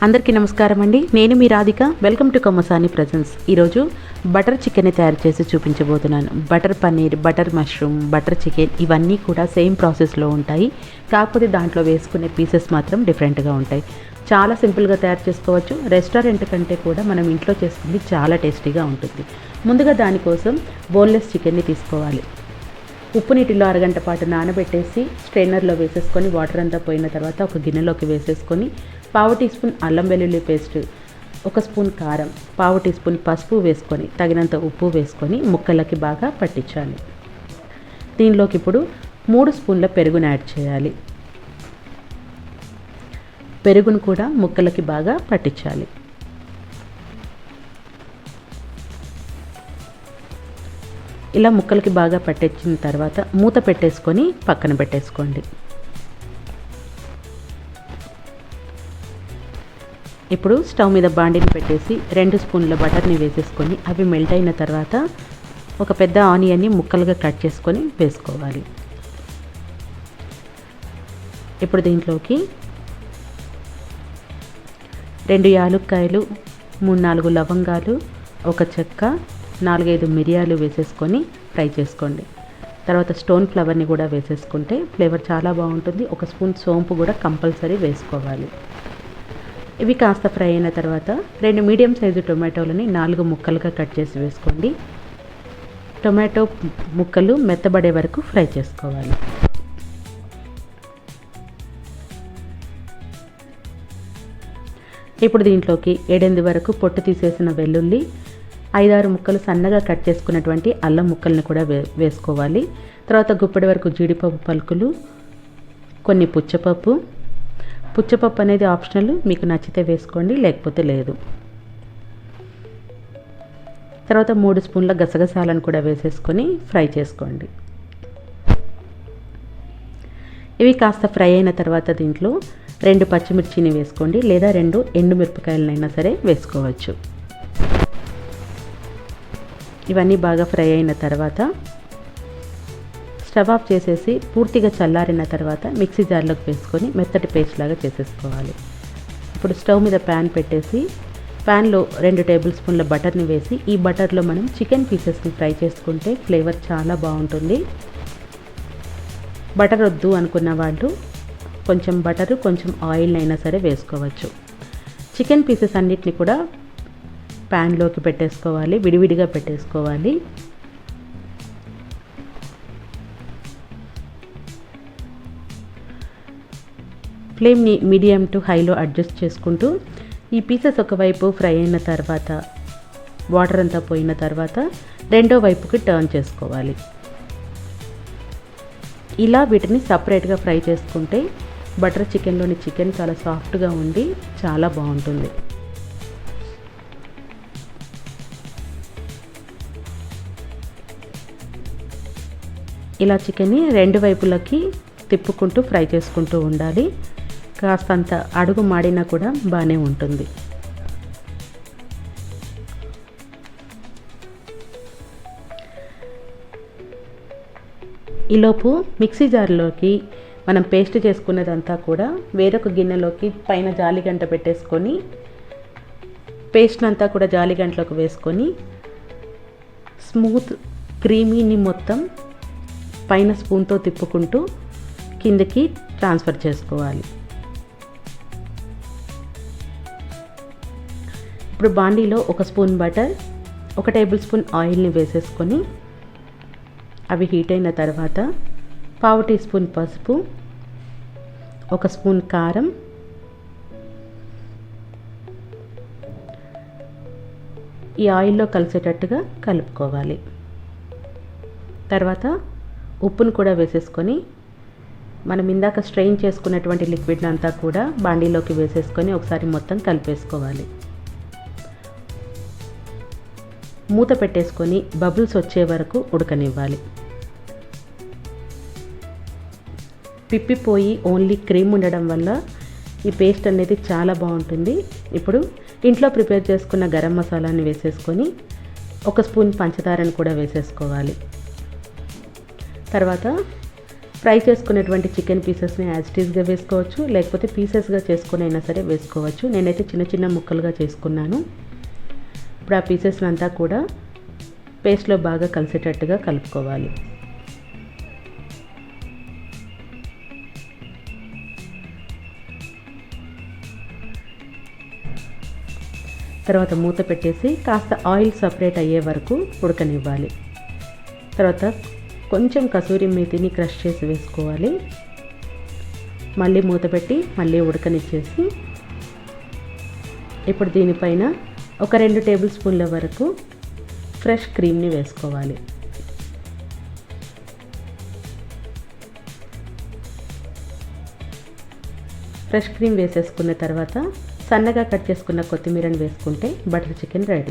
అందరికీ నమస్కారం అండి. నేను మీ Radhika. Welcome to Kammasani presence. ఈరోజు బటర్ చికెన్ తయారు చేసి చూపించబోతున్నాను. Butter paneer, butter mushroom, butter chicken ఇవన్నీ కూడా సేమ్ ప్రాసెస్లో ఉంటాయి. కాకపోతే దాంట్లో వేసుకునే పీసెస్ మాత్రం డిఫరెంట్గా ఉంటాయి. చాలా సింపుల్గా తయారు చేసుకోవచ్చు. రెస్టారెంట్ కంటే కూడా మనం ఇంట్లో చేసుకుంది చాలా టేస్టీగా ఉంటుంది. ముందుగా దానికోసం బోన్లెస్ చికెన్ని తీసుకోవాలి. ఉప్పు నీటిలో అరగంట పాటు నానబెట్టేసి స్ట్రైనర్లో వేసేసుకొని వాటర్ అంతా పోయిన తర్వాత ఒక గిన్నెలోకి వేసేసుకొని 1/2 టీ స్పూన్ అల్లం వెల్లుల్లి పేస్ట్, 1 స్పూన్ కారం, 1/2 టీ స్పూన్ పసుపు వేసుకొని తగినంత ఉప్పు వేసుకొని ముక్కలకి బాగా పట్టించాలి. దీనిలోకి ఇప్పుడు 3 స్పూన్ల పెరుగును యాడ్ చేయాలి. పెరుగును కూడా ముక్కలకి బాగా పట్టించాలి. ఇలా ముక్కలకి బాగా పట్టించిన తర్వాత మూత పెట్టేసుకొని పక్కన పెట్టేసుకోండి. ఇప్పుడు స్టవ్ మీద బాండిని పెట్టేసి 2 స్పూన్ల బటర్ని వేసేసుకొని అవి మెల్ట్ అయిన తర్వాత ఒక పెద్ద ఆనియన్ని ముక్కలుగా కట్ చేసుకొని వేసుకోవాలి. ఇప్పుడు దీంట్లోకి 2 యాలుక్కాయలు, 3-4 లవంగాలు, 1 చెక్క, 4-5 మిరియాలు వేసేసుకొని ఫ్రై చేసుకోండి. తర్వాత స్టోన్ ఫ్లవర్ని కూడా వేసేసుకుంటే ఫ్లేవర్ చాలా బాగుంటుంది. 1 స్పూన్ సోంపు కూడా కంపల్సరీ వేసుకోవాలి. ఇవి కాస్త ఫ్రై అయిన తర్వాత 2 మీడియం సైజు టొమాటోలని 4 ముక్కలుగా కట్ చేసి వేసుకోండి. టొమాటో ముక్కలు మెత్తబడే వరకు ఫ్రై చేసుకోవాలి. ఇప్పుడు దీంట్లోకి 7-8 వరకు పొట్టు తీసేసిన వెల్లుల్లి, 5-6 ముక్కలు సన్నగా కట్ చేసుకున్నటువంటి అల్లం ముక్కల్ని కూడా వేసుకోవాలి. తర్వాత గుప్పెడి వరకు జీడిపప్పు పలుకులు, కొన్ని పుచ్చపప్పు అనేది ఆప్షనల్, మీకు నచ్చితే వేసుకోండి, లేకపోతే లేదు. తర్వాత 3 స్పూన్ల గసగసాలను కూడా వేసేసుకొని ఫ్రై చేసుకోండి. ఇవి కాస్త ఫ్రై అయిన తర్వాత దీంట్లో 2 పచ్చిమిర్చిని వేసుకోండి, లేదా 2 ఎండుమిరపకాయలనైనా సరే వేసుకోవచ్చు. ఇవన్నీ బాగా ఫ్రై అయిన తర్వాత స్టవ్ ఆఫ్ చేసేసి పూర్తిగా చల్లారిన తర్వాత మిక్సీ జార్లోకి వేసుకొని మెత్తటి పేస్ట్ లాగా చేసేసుకోవాలి. ఇప్పుడు స్టవ్ మీద ప్యాన్ పెట్టేసి ప్యాన్లో 2 టేబుల్ స్పూన్ల బటర్ని వేసి ఈ బటర్లో మనం చికెన్ పీసెస్ని ఫ్రై చేసుకుంటే ఫ్లేవర్ చాలా బాగుంటుంది. బటర్ వద్దు అనుకున్న వాళ్ళు కొంచెం బటరు, కొంచెం ఆయిల్ అయినా సరే వేసుకోవచ్చు. చికెన్ పీసెస్ అన్నిటిని కూడా ప్యాన్లోకి పెట్టేసుకోవాలి, విడివిడిగా పెట్టేసుకోవాలి. ఫ్లేమ్ని మీడియం టు హైలో అడ్జస్ట్ చేసుకుంటూ ఈ పీసెస్ ఒకవైపు ఫ్రై అయిన తర్వాత వాటర్ అంతా పోయిన తర్వాత రెండో వైపుకి టర్న్ చేసుకోవాలి. ఇలా వీటిని సపరేట్గా ఫ్రై చేసుకుంటే బటర్ చికెన్లోని చికెన్ చాలా సాఫ్ట్గా ఉండి చాలా బాగుంటుంది. ఇలా చికెన్ని 2 వైపులకి తిప్పుకుంటూ ఫ్రై చేసుకుంటూ ఉండాలి. కాస్తంత అడుగు మాడినా కూడా బాగానే ఉంటుంది. ఈలోపు మిక్సీ జార్లోకి మనం పేస్ట్ చేసుకున్నదంతా కూడా వేరొక గిన్నెలోకి పైన జాలిగంట పెట్టేసుకొని పేస్ట్ అంతా కూడా జాలిగంటలోకి వేసుకొని స్మూత్ క్రీమీని మొత్తం పైన స్పూన్తో తిప్పుకుంటూ కిందకి ట్రాన్స్ఫర్ చేసుకోవాలి. ఇప్పుడు బాండీలో 1 స్పూన్ బటర్, 1 టేబుల్ స్పూన్ ఆయిల్ని వేసేసుకొని అవి హీట్ అయిన తర్వాత 1/2 టీ స్పూన్ పసుపు, 1 స్పూన్ కారం, ఈ ఆయిల్లో కలిసేటట్టుగా కలుపుకోవాలి. తర్వాత ఉప్పును కూడా వేసేసుకొని మనం ఇందాక స్ట్రెయిన్ చేసుకున్నటువంటి లిక్విడ్ అంతా కూడా బాండీలోకి వేసేసుకొని ఒకసారి మొత్తం కలిపేసుకోవాలి. మూత పెట్టేసుకొని బబుల్స్ వచ్చే వరకు ఉడకనివ్వాలి. పిప్పిపోయి ఓన్లీ క్రీమ్ ఉండడం వల్ల ఈ పేస్ట్ అనేది చాలా బాగుంటుంది. ఇప్పుడు ఇంట్లో ప్రిపేర్ చేసుకున్న గరం మసాలాని వేసేసుకొని 1 స్పూన్ పంచదారను కూడా వేసేసుకోవాలి. తర్వాత ఫ్రై చేసుకునేటువంటి చికెన్ పీసెస్ని యాజ్ ఇట్ ఈస్గా వేసుకోవచ్చు, లేకపోతే పీసెస్గా చేసుకుని అయినా సరే వేసుకోవచ్చు. నేనైతే చిన్న చిన్న ముక్కలుగా చేసుకున్నాను. ఇప్పుడు ఆ పీసెస్ని అంతా కూడా పేస్ట్లో బాగా కలిసేటట్టుగా కలుపుకోవాలి. తర్వాత మూత పెట్టేసి కాస్త ఆయిల్ సపరేట్ అయ్యే వరకు ఉడకనివ్వాలి. తర్వాత కొంచెం కసూరి మేతిని క్రష్ చేసి వేసుకోవాలి. మళ్ళీ మూత పెట్టి మళ్ళీ ఉడకనిచ్చేసి ఇప్పుడు దీనిపైన ఒక 2 టేబుల్ స్పూన్ల వరకు ఫ్రెష్ క్రీమ్ని వేసుకోవాలి. ఫ్రెష్ క్రీమ్ వేసేసుకున్న తర్వాత సన్నగా కట్ చేసుకున్న కొత్తిమీరని వేసుకుంటే బటర్ చికెన్ రెడీ.